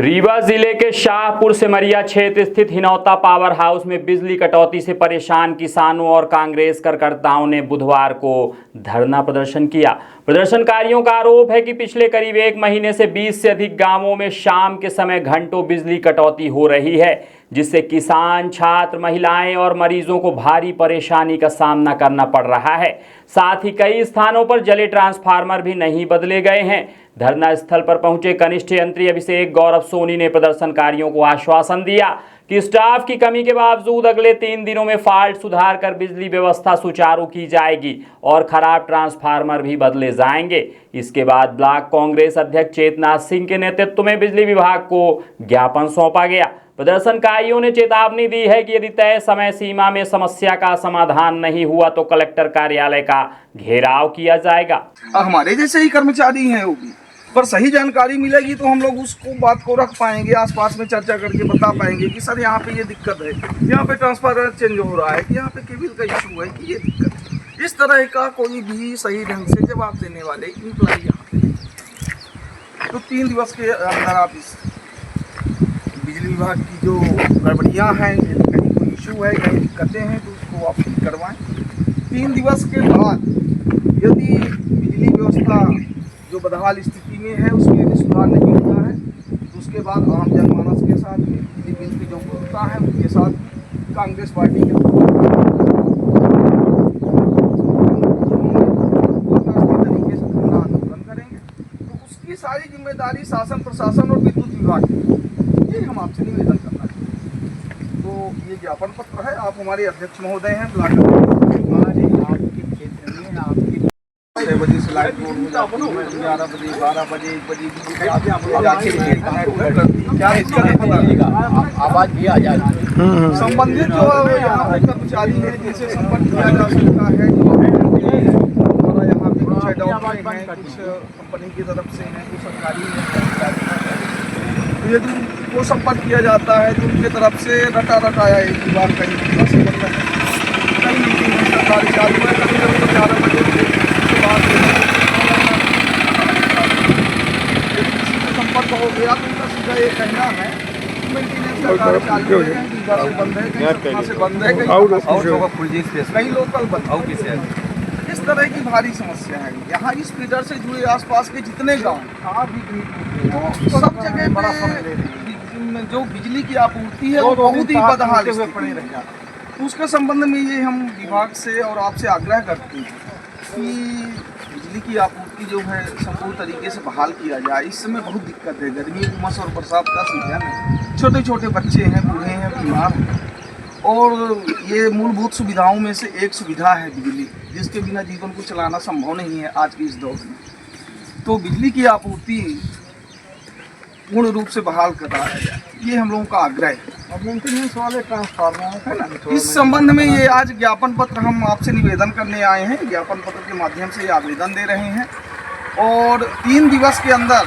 रीवा जिले के शाहपुर सिमरिया क्षेत्र स्थित हिनौता पावर हाउस में बिजली कटौती से परेशान किसानों और कांग्रेस कार्यकर्ताओं ने बुधवार को धरना प्रदर्शन किया। प्रदर्शनकारियों का आरोप है कि पिछले करीब 1 महीने से 20 से अधिक गांवों में शाम के समय घंटों बिजली कटौती हो रही है, जिससे किसान, छात्र, महिलाएं और मरीजों को भारी परेशानी का सामना करना पड़ रहा है। साथ ही कई स्थानों पर जले ट्रांसफार्मर भी नहीं बदले गए हैं। धरना स्थल पर पहुंचे कनिष्ठ यंत्री अभिषेक गौरव सोनी ने प्रदर्शनकारियों को आश्वासन दिया कि स्टाफ की कमी के बावजूद अगले 3 दिनों में फॉल्ट सुधार कर बिजली व्यवस्था सुचारू की जाएगी और खराब ट्रांसफार्मर भी बदले जाएंगे। इसके बाद ब्लॉक कांग्रेस अध्यक्ष चेतनाथ सिंह के नेतृत्व में बिजली विभाग को ज्ञापन सौंपा गया। प्रदर्शनकारियों ने चेतावनी दी है कि यदि तय समय सीमा में समस्या का समाधान नहीं हुआ तो कलेक्टर कार्यालय का घेराव किया जाएगा। हमारे जैसे ही कर्मचारी हैं वो भी, पर सही जानकारी मिलेगी तो हम लोग उसको बात को रख पाएंगे, आसपास में चर्चा करके बता पाएंगे कि सर यहाँ पे ये दिक्कत है, यहाँ पे ट्रांसफार्मर चेंज हो रहा है, कि यहाँ पे केबल का इशू है, कि ये दिक्कत है। इस तरह का कोई भी सही ढंग से जवाब देने वाले इम्प्लॉई यहाँ पे तो 3 दिवस के अंदर आप इस बिजली विभाग की जो गड़बड़ियाँ हैं, कहीं कोई इशू है, कहीं दिक्कतें हैं, तो उसको आप ठीक करवाएँ। 3 दिवस के बाद यदि बिजली व्यवस्था जो बदहाल स्थिति में है उसमें यदि सुधार नहीं होता है तो उसके बाद आम जनमानस के साथ बिजली बिल की जो उपभोक्ता है उनके साथ कांग्रेस पार्टी के तरीके से धरना आंदोलन करेंगे। तो उसकी सारी जिम्मेदारी शासन, प्रशासन और विद्युत विभाग की, ये हम आपसे निवेदन करना चाहते। तो ये ज्ञापन पत्र है, आप हमारे अध्यक्ष महोदय हैं, छह बजे से लाइट बोर्ड हो जाती है, 11 बजे, 12 बजे, 1 बजे आवाज भी आ जाती है। संबंधित जो यहाँ पे कर्मचारी है जिनसे संपर्क किया जा सकता है, और यहाँ पे कुछ डॉक्टर हैं, कुछ कंपनी की तरफ से हैं, कुछ सरकारी तो यदि वो संपर्क किया जाता है तो उनके तरफ से रटा आया एक बार कहीं कई मीटिंग में सरकारी चालू है, कभी 11 बजे संपर्क हो गया तो उनका सीधा ये कहना है मेंटेनेंस का कार्य चालू है, कहीं से बंद है, कहीं से बंद है, कहीं लोकल बंद है। इस तरह की भारी समस्या है यहाँ इस फीडर से जुड़े आसपास के जितने गांव, तो सब जगह पे जो बिजली की आपूर्ति है वो बहुत ही बदहाल पड़े रह जाते हैं। उसके संबंध में ये हम विभाग से और आपसे आग्रह करते हैं कि बिजली की आपूर्ति जो है संपूर्ण तरीके से बहाल किया जाए। इस समय बहुत दिक्कत है, गर्मी, उमस और बरसात का सीजन है, छोटे छोटे बच्चे हैं, बूढ़े हैं, बीमार हैं, और ये मूलभूत सुविधाओं में से एक सुविधा है बिजली, जिसके बिना जीवन को चलाना संभव नहीं है आज के इस दौर में। तो बिजली की आपूर्ति पूर्ण रूप से बहाल कराया जाए, ये हम लोगों का आग्रह है। और मेंटेनेंस वाले ट्रांसफार्मर है ना, इस संबंध में ये आज ज्ञापन पत्र हम आपसे निवेदन करने आए हैं। ज्ञापन पत्र के माध्यम से ये आवेदन दे रहे हैं और 3 दिवस के अंदर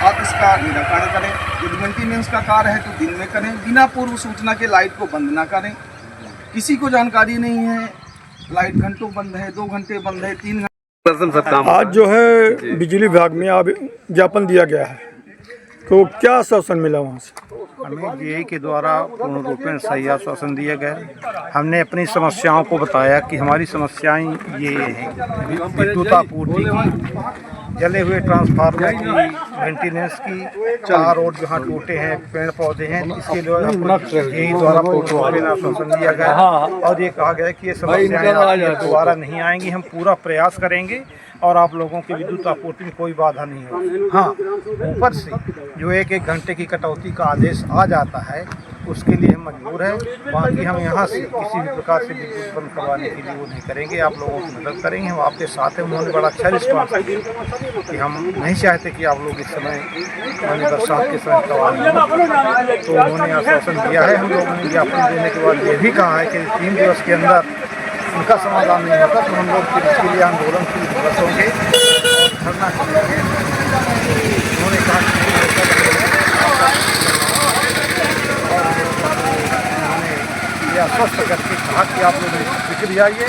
आप इसका निराकरण करें। यदि मेंटेनेंस का कार्य है तो दिन में करें, बिना पूर्व सूचना के लाइट को बंद ना करें। किसी को जानकारी नहीं है, लाइट घंटों बंद है, 2 घंटे बंद है, 3 घंटे। आज जो है बिजली विभाग में ज्ञापन दिया गया है, तो क्या आश्वासन मिला वहाँ से? हमें जीआई के द्वारा पूर्ण रूप में सही आश्वासन दिया गया। हमने अपनी समस्याओं को बताया कि हमारी समस्याएं ये हैं, विद्युत आपूर्ति की, जले हुए ट्रांसफार्मर की, मेंटेनेंस की, 4 रोड जहाँ टूटे हैं, पेड़ पौधे हैं, इसके लिए जीआई द्वारा पूर्ण आश्वासन दिया गया और ये कहा गया कि ये समस्याएं दोबारा नहीं आएंगी। हम पूरा प्रयास करेंगे और आप लोगों की विद्युत आपूर्ति में कोई बाधा नहीं होगी। हाँ, ऊपर से जो 1-1 घंटे की कटौती का आदेश आ जाता है उसके लिए हम मजबूर हैं। बाकी हम यहाँ से किसी भी प्रकार से विद्युत बंद करवाने के लिए वो नहीं करेंगे, आप लोगों की मदद करेंगे, हम आपके साथ हैं। उन्होंने बड़ा अच्छा रिस्पॉन्स दिया कि हम नहीं चाहते कि आप लोग इस समय बरसात के समय करवाएं, तो उन्होंने आश्वासन दिया है। हम लोगों ने ज्ञापन देने के बाद ये भी कहा है कि 3 दिवस के अंदर उनका समाधान नहीं होता तो हम लोग फिर इसके लिए आंदोलन की बरसोंगे और धरना करेंगे। उन्होंने कहा ये आश्वस्त करके कहा कि आप लोग फिक्र जाइए,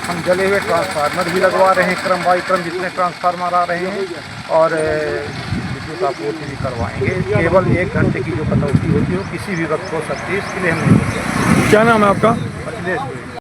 हम जले हुए ट्रांसफार्मर भी लगवा रहे हैं, क्रम बाई क्रम जितने ट्रांसफार्मर आ रहे हैं, और विद्युत आपूर्ति भी करवाएंगे। केवल 1 घंटे की जो कटौती होती है वो किसी भी वक्त हो सकती है, इसके लिए हम नहीं। क्या नाम है आपका? अखिलेश।